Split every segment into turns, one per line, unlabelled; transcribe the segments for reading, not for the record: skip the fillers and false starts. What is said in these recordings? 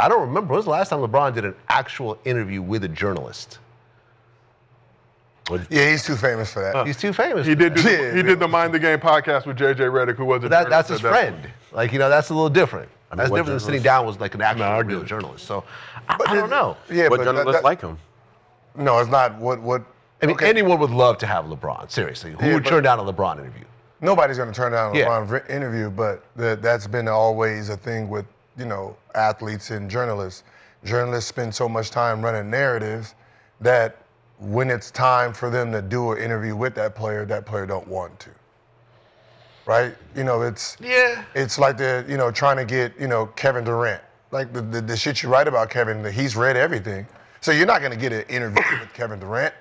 I don't remember. When was the last time LeBron did an actual interview with a journalist?
Yeah, he's too famous for that.
He's too famous.
He did the Mind the Game podcast with JJ Redick, who was a journalist.
That's his friend. Like, that's a little different. That's different than sitting down with like an actual real journalist. So I don't know.
Yeah,
what journalists like him?
No, it's not what.
I mean, anyone would love to have LeBron. Seriously, who would turn down a LeBron interview?
Nobody's going to turn down a LeBron interview, but that's been always a thing with athletes and journalists. Journalists spend so much time running narratives that when it's time for them to do an interview with that player don't want to. Right? It's like they're trying to get Kevin Durant. Like the shit you write about Kevin, he's read everything. So you're not going to get an interview with Kevin Durant,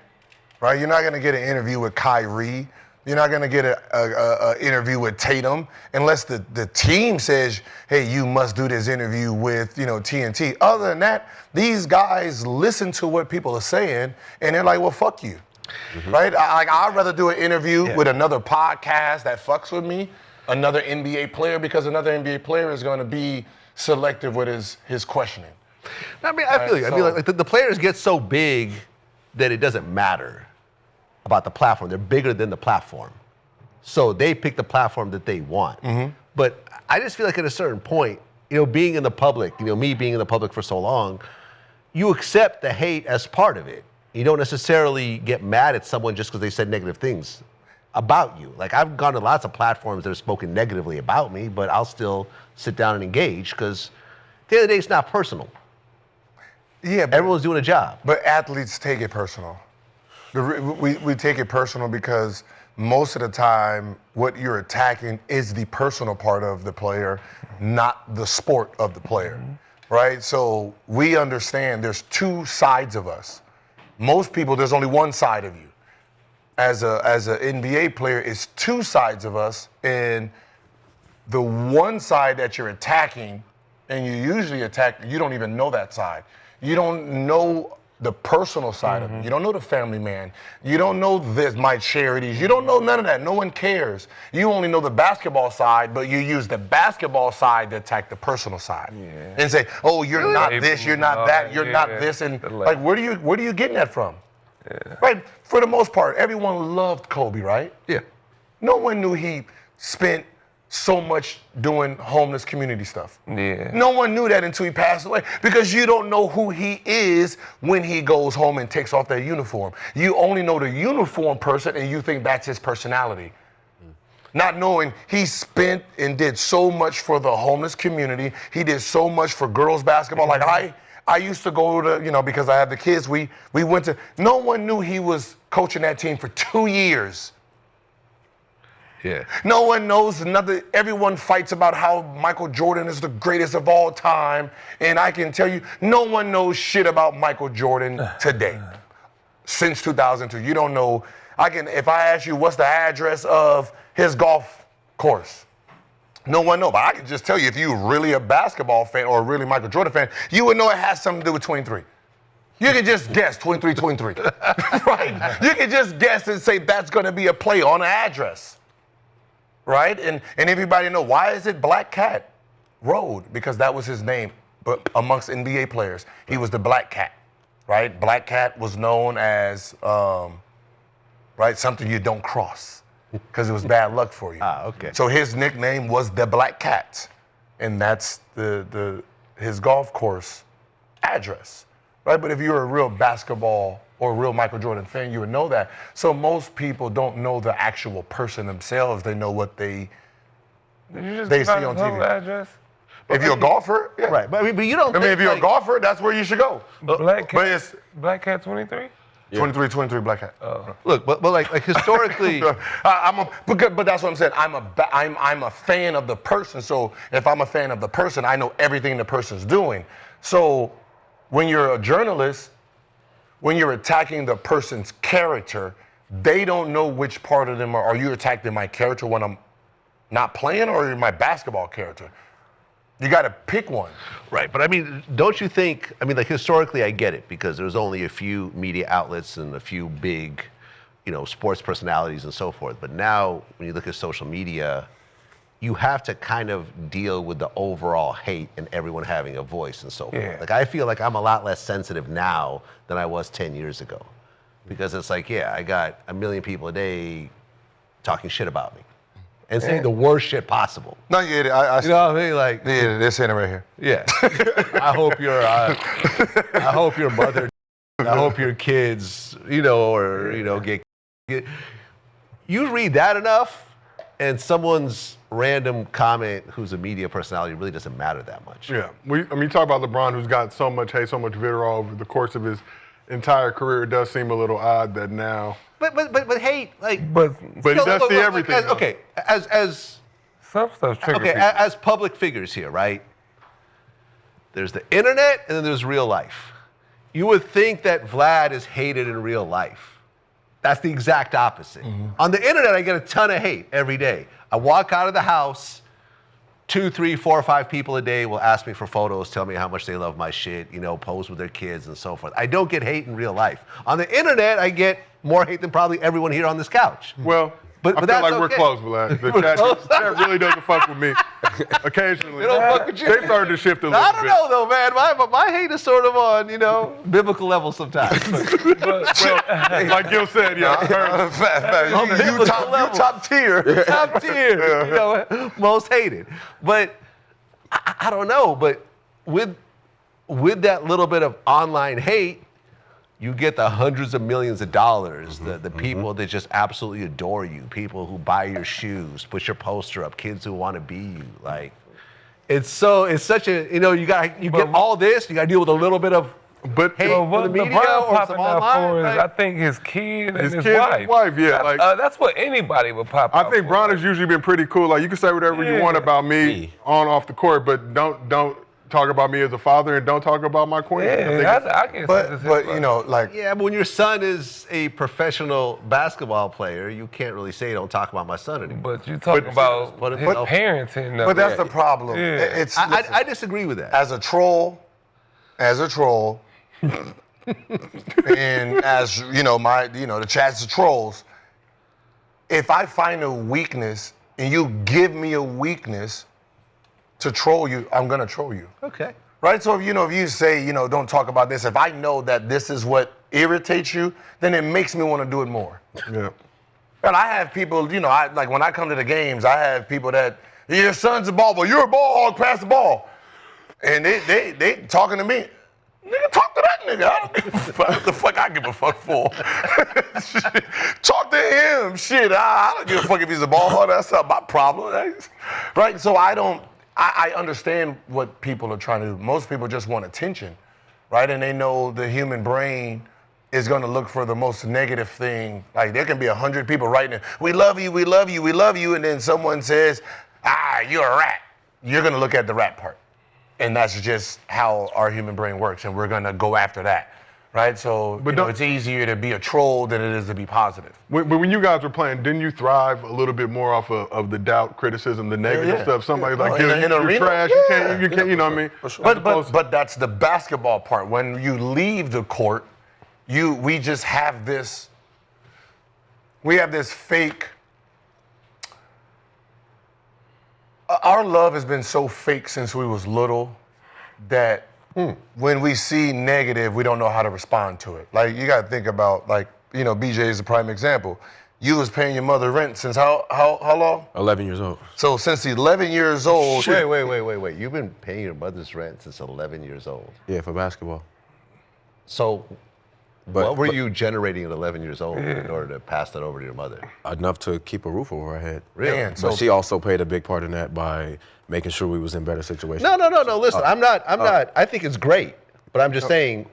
right? You're not going to get an interview with Kyrie. You're not going to get an interview with Tatum unless the team says, hey, you must do this interview with, TNT. Other than that, these guys listen to what people are saying, and they're like, well, fuck you, right? I'd rather do an interview with another podcast that fucks with me, another NBA player, because another NBA player is going to be selective with his questioning.
I mean, I feel you. I mean, like the players get so big that it doesn't matter about the platform. They're bigger than the platform. So they pick the platform that they want. But I just feel like at a certain point, being in the public, me being in the public for so long, you accept the hate as part of it. You don't necessarily get mad at someone just because they said negative things about you. Like, I've gone to lots of platforms that have spoken negatively about me, but I'll still sit down and engage because at the end of the day, it's not personal.
Yeah,
everyone's doing a job.
But athletes take it personal. We take it personal because most of the time what you're attacking is the personal part of the player, not the sport of the player, right? So we understand there's two sides of us. Most people, there's only one side of you. As an NBA player, it's two sides of us, and the one side that you're attacking, and you usually attack, you don't even know that side. You don't know the personal side of it. You don't know the family man. You don't know my charities. You don't know none of that. No one cares. You only know the basketball side, but you use the basketball side to attack the personal side and say, "Oh, you're not this. You're not that. You're not this." And like, where are you getting that from? Right. For the most part, everyone loved Kobe, right?
Yeah.
No one knew he spent so much doing homeless community stuff.
Yeah.
No one knew that until he passed away because you don't know who he is when he goes home and takes off that uniform. You only know the uniform person and you think that's his personality. Not knowing he spent and did so much for the homeless community. He did so much for girls basketball. Like I used to go to, because I have the kids, we went to, no one knew he was coaching that team for 2 years.
Yeah.
No one knows nothing. Everyone fights about how Michael Jordan is the greatest of all time. And I can tell you, no one knows shit about Michael Jordan today. Since 2002. You don't know. If I ask you what's the address of his golf course, no one knows. But I can just tell you, if you're really a basketball fan or really Michael Jordan fan, you would know it has something to do with 23. You can just guess 23. Right? You can just guess and say that's going to be a play on an address. Right? And everybody know, why is it Black Cat Road? Because that was his name. But amongst NBA players, he was the Black Cat, right? Black Cat was known as, right, something you don't cross because it was bad luck for you.
Okay.
So his nickname was the Black Cat, and that's his golf course address, right? But if you're a real basketball or a real Michael Jordan fan, you would know that. So most people don't know the actual person themselves. They know what they see on TV.
Address?
If you're a golfer, yeah.
Right. But you don't.
If you're a golfer, that's where you should go.
Black Cat.
But it's
Black Cat 23.
23 Black Cat.
Look, but like historically,
but that's what I'm saying. I'm a fan of the person. So if I'm a fan of the person, I know everything the person's doing. So when you're a journalist, when you're attacking the person's character, they don't know which part of them are you attacking my character when I'm not playing or my basketball character? You got to pick one.
Right, but I mean, don't you think, like historically I get it because there's only a few media outlets and a few big, sports personalities and so forth. But now when you look at social media, you have to kind of deal with the overall hate and everyone having a voice and so forth.
Yeah.
Like, I feel like I'm a lot less sensitive now than I was 10 years ago. Because it's like, yeah, I got a million people a day talking shit about me and saying the worst shit possible.
No, yeah,
You know what I mean? Like,
yeah, they're saying it right here.
yeah. I hope your mother, I hope your kids, get. You read that enough, and someone's random comment who's a media personality really doesn't matter that much.
Yeah. You talk about LeBron, who's got so much hate, so much vitriol over the course of his entire career. It does seem a little odd that now.
But hate, like.
But
he does see everything.
As
some stuff triggers
okay,
people.
as public figures here, right? There's the internet and then there's real life. You would think that Vlad is hated in real life. That's the exact opposite. Mm-hmm. On the internet, I get a ton of hate every day. I walk out of the house, 2, 3, 4, 5 people a day will ask me for photos, tell me how much they love my shit, pose with their kids and so forth. I don't get hate in real life. On the internet, I get more hate than probably everyone here on this couch.
Well,
but
I feel
that's
like we're
okay.
close, Vlad. The chat really doesn't fuck with me. Occasionally.
They don't fuck with you.
They started to shift a little bit.
I don't know though, man. My hate is sort of on, biblical level sometimes.
Like Gil said, yeah.
You top tier.
Top tier, most hated. But I don't know. But with that little bit of online hate, you get the hundreds of millions of dollars, the people that just absolutely adore you, people who buy your shoes, put your poster up, kids who want to be you. Like, it's such a, you get all this, you got to deal with a little bit of hate from the media or some online.
I think his kid and his
kid
wife.
And his wife, yeah.
That's what anybody would pop out
I think Bron has usually been pretty cool. Like, you can say whatever you want about me on off the court, but don't talk about me as a father and don't talk about my queen.
I guess.
But
yeah, but when your son is a professional basketball player, you can't really say don't talk about my son anymore.
But you talk about his parenting.
But that's the problem.
Yeah.
I disagree with that.
As a troll, and as the chats of trolls, if I find a weakness and you give me a weakness to troll you, I'm gonna troll you.
Okay.
Right? So if you say, don't talk about this, if I know that this is what irritates you, then it makes me want to do it more.
Yeah.
And I have people, like when I come to the games, I have people that, your son's a ball boy, you're a ball hog, pass the ball. And they talking to me. Nigga, talk to that nigga. I don't give a fuck. What the fuck I give a fuck for? Talk to him. Shit, I don't give a fuck if he's a ball hog. That's not my problem. Right? So I understand what people are trying to do. Most people just want attention, right? And they know the human brain is going to look for the most negative thing. Like, there can be 100 people writing, we love you, we love you, we love you, and then someone says, you're a rat. You're going to look at the rat part. And that's just how our human brain works, and we're going to go after that. Right, so it's easier to be a troll than it is to be positive.
When you guys were playing, didn't you thrive a little bit more off of the doubt, criticism, the negative stuff? Somebody like, you're trash, you can't, you know what I mean?
Sure. But that's the basketball part. When you leave the court, we just have this. We have this fake. Our love has been so fake since we was little that. When we see negative, we don't know how to respond to it. Like, you got to think about, BJ is a prime example. You was paying your mother rent since how long?
11 years old.
So since 11 years old.
Wait. You've been paying your mother's rent since 11 years old.
Yeah, for basketball.
So what were you generating at 11 years old in order to pass that over to your mother?
Enough to keep a roof over our head.
Really?
Man,
But she also played a big part in that by making sure we was in better situations.
No. Listen, I'm not. I think it's great, but I'm just saying,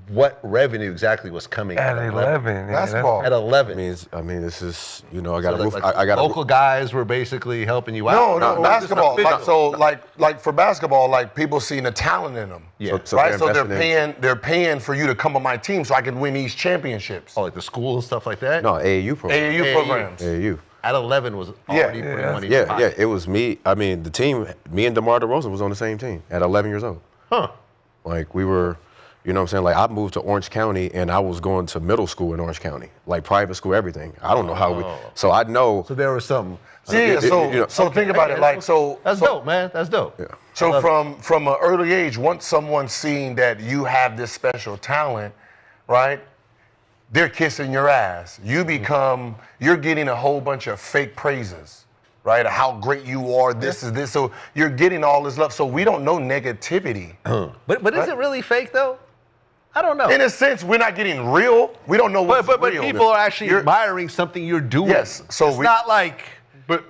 what revenue exactly was coming
at 11?
Basketball.
At 11.
I mean, this is, I got a roof.
Like
I got
local guys were basically helping you out.
No, basketball. Like for basketball, like people seeing the talent in them.
Yeah.
Right. So they're paying for you to come on my team so I can win these championships.
Oh, like the school and stuff like that.
No, AAU programs.
AAU programs.
AAU.
At 11 was already putting money.
Yeah. It was me. I mean, the team. Me and DeMar DeRozan was on the same team at 11 years old.
Huh.
Like, we were, You know what I'm saying? Like I moved to Orange County and I was going to middle school in Orange County, like private school, everything. I don't know how so I know.
So there was some.
So think about it. Like
That's dope, man. That's dope.
Yeah.
So from an early age, once someone's seen that you have this special talent, right? They're kissing your ass. You're getting a whole bunch of fake praises, right? How great you are. This is this. So you're getting all this love. So we don't know negativity.
But is it really fake though? I don't know.
In a sense, we're not getting real. We don't know what's real.
But people are actually admiring something you're doing.
Yes. So
it's not like.
But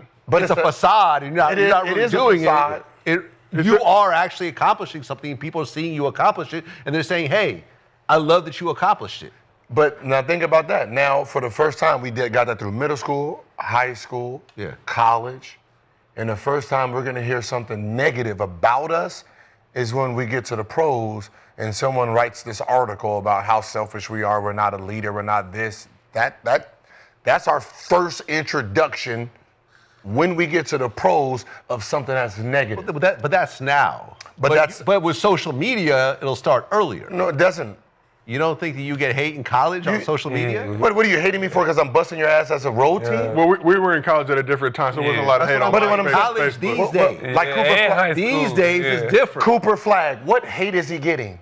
it's a facade. You're not really doing it. You are actually accomplishing something. People are seeing you accomplish it, and they're saying, "Hey, I love that you accomplished it."
But now think about that. Now, for the first time, got that through middle school, high school, college, and the first time we're gonna hear something negative about us is when we get to the pros, and someone writes this article about how selfish we are. We're not a leader. We're not this. That's our first introduction. When we get to the pros of something that's negative.
But that's now. But with social media, it'll start earlier.
No, it doesn't.
You don't think that you get hate in college on social media?
What are you hating me for? Because I'm busting your ass as a road team?
Well, we were in college at a different time, so there wasn't a lot of hate on
college
Facebook.
these days.
Like Cooper Flag.
These days is different.
Cooper Flag. What hate is he getting?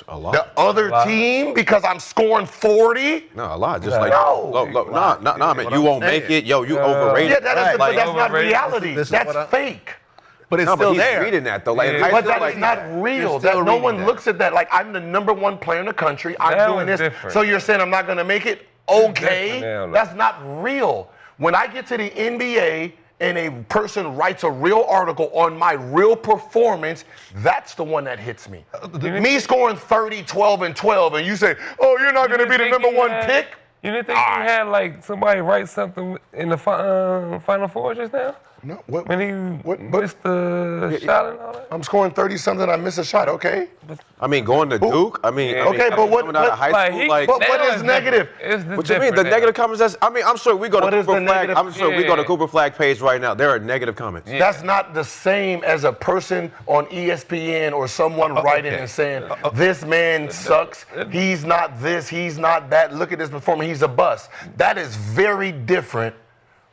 A lot.
The other team because I'm scoring 40?
No, a lot. Just like
No,
man. You won't make it. Yo, you overrated.
Yeah, that's not reality.
This is
that's fake.
But it's still there.
Reading that though. Like,
But that's not real. No one looks at that. Like, I'm the #1 player in the country. I'm doing this.
Different.
So you're saying I'm not going to make it? Okay.
Now,
That's not real. When I get to the NBA and a person writes a real article on my real performance, that's the one that hits me. Me scoring 30, 12, and 12, and you say, oh, you're not going to be the #1 pick?
You didn't think you had like somebody write something in the Final Four just now?
No. What?
When he missed the shot and all that?
I'm scoring 30-something, I miss a shot, okay?
I mean, going to Duke. I mean,
okay, but what?
Coming out of high school,
what is negative?
What you mean? The negative comments? I'm sure we go to Cooper Flag. I'm sure we go to Cooper Flag page right now. There are negative comments.
Yeah. That's not the same as a person on ESPN or someone writing and saying, this man sucks. He's not this. He's not that. Look at this performance. He's a bust. That is very different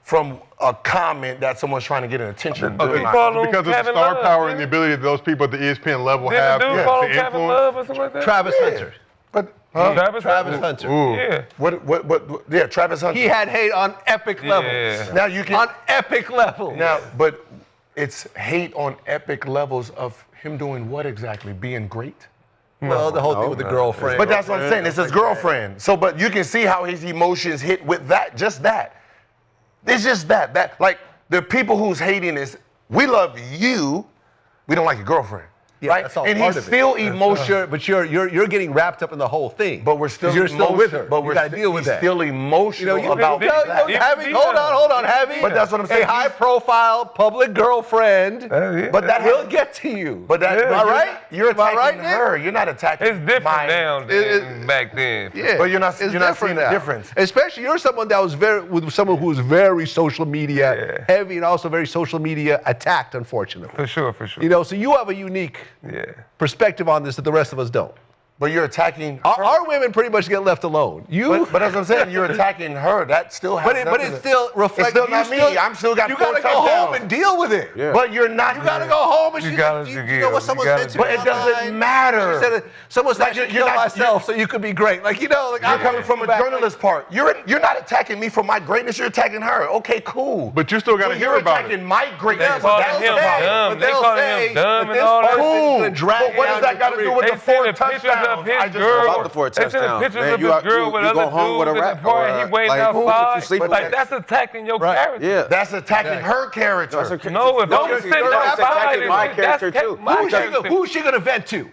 from a comment that someone's trying to get an attention.
Because of the star power and the ability that those people at the ESPN level have to influence.
Travis Hunter.
But
Travis Hunter.
What? Yeah, Travis Hunter.
He had hate on epic levels.
Yeah.
Now you can
on epic levels.
Now, but it's hate on epic levels of him doing what exactly? Being great?
Well, the whole thing with the girlfriend.
But that's what I'm saying. It's his girlfriend. So, but you can see how his emotions hit with that. Just that. It's just that. Like the people who's hating this. We love you. We don't like your girlfriend.
Yeah,
right?
That's all
and
part
he's
of
still
it.
emotional.
But you're getting wrapped up in the whole thing.
But you're still
with her.
But
you got to deal with that.
Still emotional about that.
Hold on, having
but that's what I'm saying.
A high-profile public girlfriend.
But that
will get to you.
But that,
am I right?
You're attacking her. You're not attacking.
It's different now than back then.
Yeah,
but you're not seeing the difference.
Especially you're someone that was someone who was very social media heavy and also very social media attacked, unfortunately.
For sure.
You know, so you have a unique perspective on this that the rest of us don't.
But you're attacking
our women pretty much get left alone.
But that's what I'm saying. You're attacking her. That still has
But it still reflects.
It's still not me. I'm still got 4 touchdowns.
You gotta go home and deal with it.
Yeah. But you're not.
You gotta go home and you know what someone said to me.
But it doesn't matter.
Someone said I should kill myself so you could be great. Like, you know, like
you're coming from a journalist part. You're not attacking me for my greatness. You're attacking her. Okay, cool.
But you still gotta hear about it.
You're attacking my greatness.
They call him dumb and all that.
Cool. But what does that got to do with the 4 touchdowns?
About the 4 touchdowns.
Pictures of his girl with other dudes in the party. He waiting outside. Like, that's attacking your character.
Yeah.
That's attacking her character.
No, if I'm sitting outside,
my character too.
Who's she gonna vent to?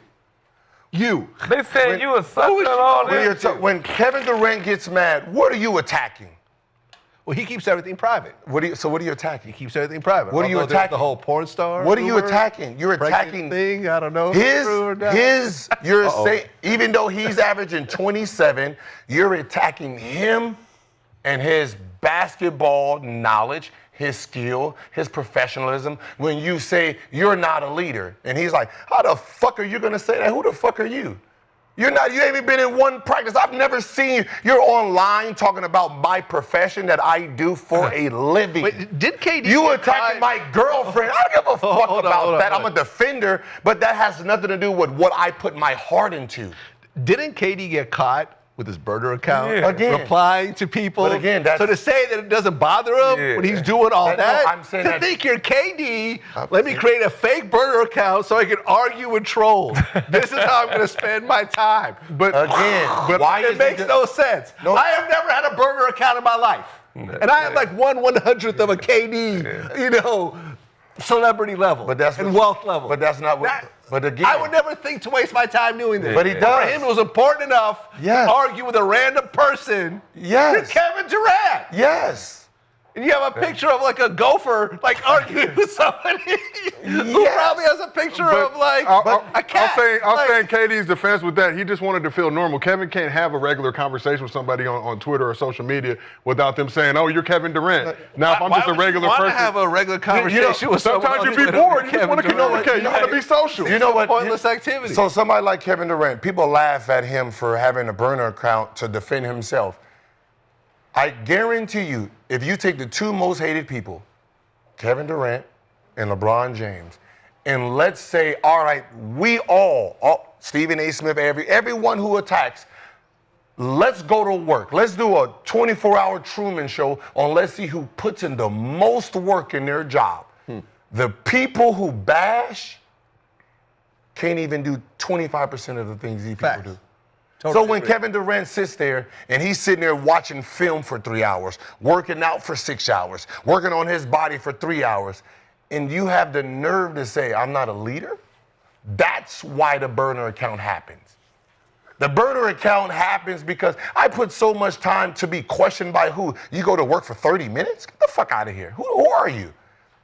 You.
They said you a sucker and all this.
When Kevin Durant gets mad, what are you attacking?
Well, he keeps everything private.
What are you attacking?
He keeps everything private.
What are you attacking?
The whole porn star.
What are you attacking? You're attacking
thing. I don't know.
You're saying even though he's averaging 27, you're attacking him and his basketball knowledge, his skill, his professionalism. When you say you're not a leader, and he's like, how the fuck are you gonna say that? Who the fuck are you? You ain't even been in one practice. I've never seen you're online talking about my profession that I do for a living.
Wait, did KD?
You attacking my girlfriend? I don't give a fuck about that. I'm a defender, but that has nothing to do with what I put my heart into.
Didn't KD get caught with his burner account, replying to people?
But again,
so to say that it doesn't bother him when he's doing all that,
I'm saying
to think you're KD, let me create a fake burner account so I can argue with trolls. This is how I'm going to spend my time.
But
again, why
it makes no sense. No. I have never had a burner account in my life. And I am like 1/100th of a KD, celebrity level and wealth level.
But that's not what. But again,
I would never think to waste my time doing this.
But he does.
For him, it was important enough to argue with a random person.
Yes.
Kevin Durant.
Yes.
And you have a picture of like a gopher arguing with somebody who probably has a picture of a cat.
I'll say in KD's defense with that, he just wanted to feel normal. Kevin can't have a regular conversation with somebody on Twitter or social media without them saying, "Oh, you're Kevin Durant." Now, if I'm just a regular person,
to have a regular conversation with someone.
Sometimes you be bored. You just want to communicate. You want to be social.
You know what?
Pointless activity.
So somebody like Kevin Durant, people laugh at him for having a burner account to defend himself. I guarantee you, if you take the two most hated people, Kevin Durant and LeBron James, and let's say, all right, we all Stephen A. Smith, everyone who attacks, let's go to work. Let's do a 24-hour Truman Show on let's see who puts in the most work in their job. The people who bash can't even do 25% of the things these people do. Totally when Kevin Durant sits there and he's sitting there watching film for 3 hours, working out for 6 hours, working on his body for 3 hours, and you have the nerve to say, I'm not a leader? That's why the burner account happens. The burner account happens because I put so much time to be questioned by who? You go to work for 30 minutes? Get the fuck out of here. Who are you?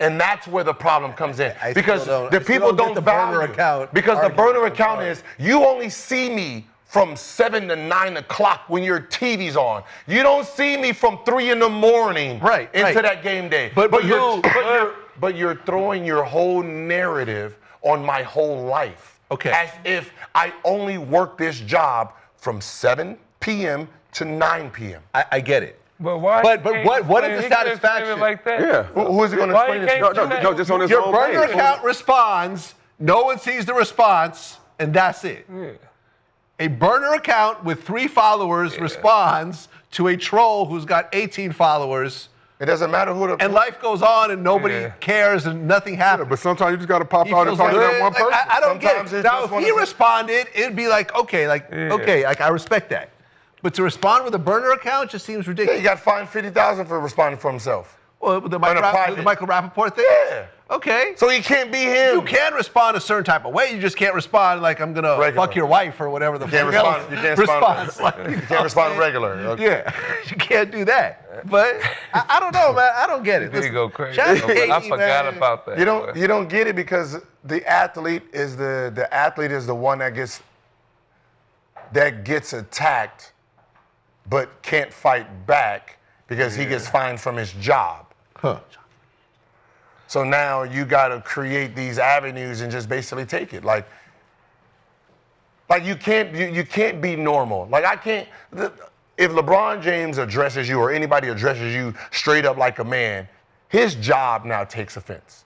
And that's where the problem comes in. Because the people don't value it. Because the burner account is, you only see me from 7 to 9 o'clock when your TV's on. You don't see me from 3 in the morning into that game day. But you're throwing your whole narrative on my whole life.
Okay.
As if I only work this job from 7 p.m. to 9 p.m.
I get it.
But why?
But what is the satisfaction?
Like that?
Yeah.
Who is it going to explain this?
No, just on his
Your
own
burner
page.
account responds, no one sees the response, and that's it.
Yeah.
A burner account with 3 followers responds to a troll who's got 18 followers.
It doesn't matter who the...
And life goes on and nobody cares and nothing happens.
Yeah, but sometimes you just got to pop out and talk to that one person.
I don't get it. Now, if he responded, it'd be like, okay, I respect that. But to respond with a burner account just seems ridiculous.
Yeah, he got fined $50,000 for responding for himself.
Well, the Michael Rappaport thing?
Yeah.
Okay.
So he can't be him.
You can respond a certain type of way. You just can't respond like I'm gonna fuck your wife or whatever the fuck.
You can't respond regular. Okay.
Yeah, you can't do that. But I don't know, man. I don't get it.
You go crazy.
I
forgot about that.
You don't get it because the athlete is the one that gets attacked, but can't fight back because he gets fined from his job.
Huh.
So now you got to create these avenues and just basically take it. Like you can't be normal. Like if LeBron James addresses you or anybody addresses you straight up like a man, his job now takes offense.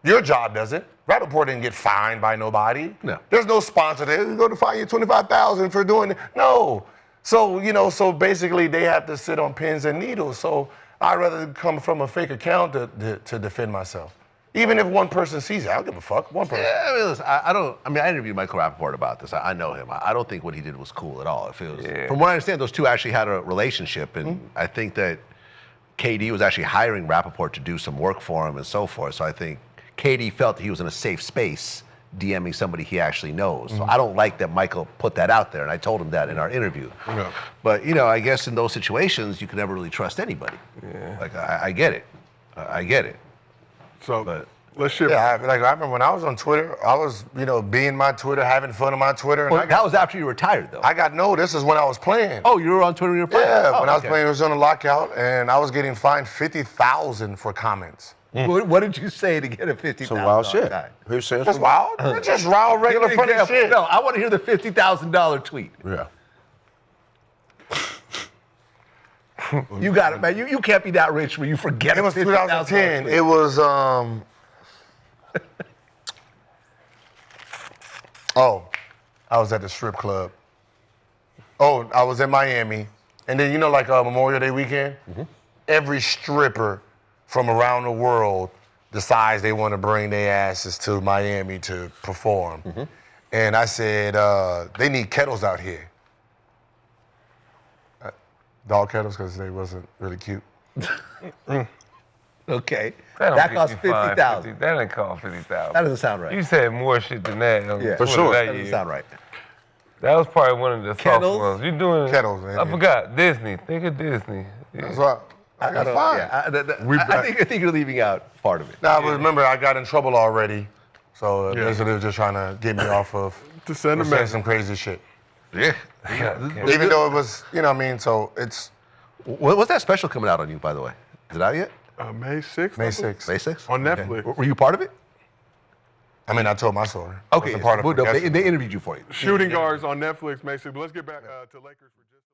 Your job doesn't. Rappaport didn't get fined by nobody.
No.
There's no sponsor there. We're going to fine you $25,000 for doing it. No. So basically they have to sit on pins and needles. So I'd rather come from a fake account to defend myself. Even if one person sees it, I don't give a fuck. One person.
Yeah, I mean, listen, I interviewed Michael Rappaport about this. I know him. I don't think what he did was cool at all. From what I understand, those two actually had a relationship, and I think that KD was actually hiring Rappaport to do some work for him and so forth. So I think KD felt that he was in a safe space DMing somebody he actually knows. So I don't like that Michael put that out there, and I told him that in our interview.
Yeah.
But, I guess in those situations, you can never really trust anybody.
Yeah.
Like, I get it. I get it.
So, let's shift.
Yeah, I remember when I was on Twitter, I was, being my Twitter, having fun on my Twitter.
Well, that was after you retired, though.
This is when I was playing.
Oh, you were on Twitter when you were playing?
Yeah, when I was playing, it was on a lockout, and I was getting fined $50,000 for comments.
What did you say to get a $50,000
Some wild shit.
guy?
Here's saying
That's
some
wild. That's just wild, regular
Give me an
funny
example.
shit.
No, I want to hear the $50,000 tweet.
Yeah.
You got it, man. You can't be that rich when you forget
It was 2010. It was oh, I was at the strip club. Oh, I was in Miami. And then, you know, like Memorial Day weekend, every stripper from around the world decides they want to bring their asses to Miami to perform. And I said, they need kettles out here. Dog kettles, because they wasn't really cute.
Okay. That cost $50,000.
That didn't cost $50,000.
That doesn't sound right.
You said more shit than that.
Yeah,
for sure.
That doesn't sound right.
That was probably one of the
Kettles?
soft ones. You doing
Kettles, man.
I forgot Disney. Think of Disney. Yeah.
That's why I got fine.
I think you're leaving out part of it.
Now, but remember, I got in trouble already. So basically, they were just trying to get me off of
To send a
saying
message.
some crazy shit.
Yeah.
Even though it was, you know what I mean? So it's
What's that special coming out on you, by the way? Is it out yet?
May 6th?
May 6th.
May 6th?
On Netflix.
Okay. Were you part of it?
I mean, I told my story.
Okay.
Wasn't part of
Well, no,
it.
they interviewed you for it.
Shooting Guards on Netflix, May 6th. But let's get back to Lakers for just a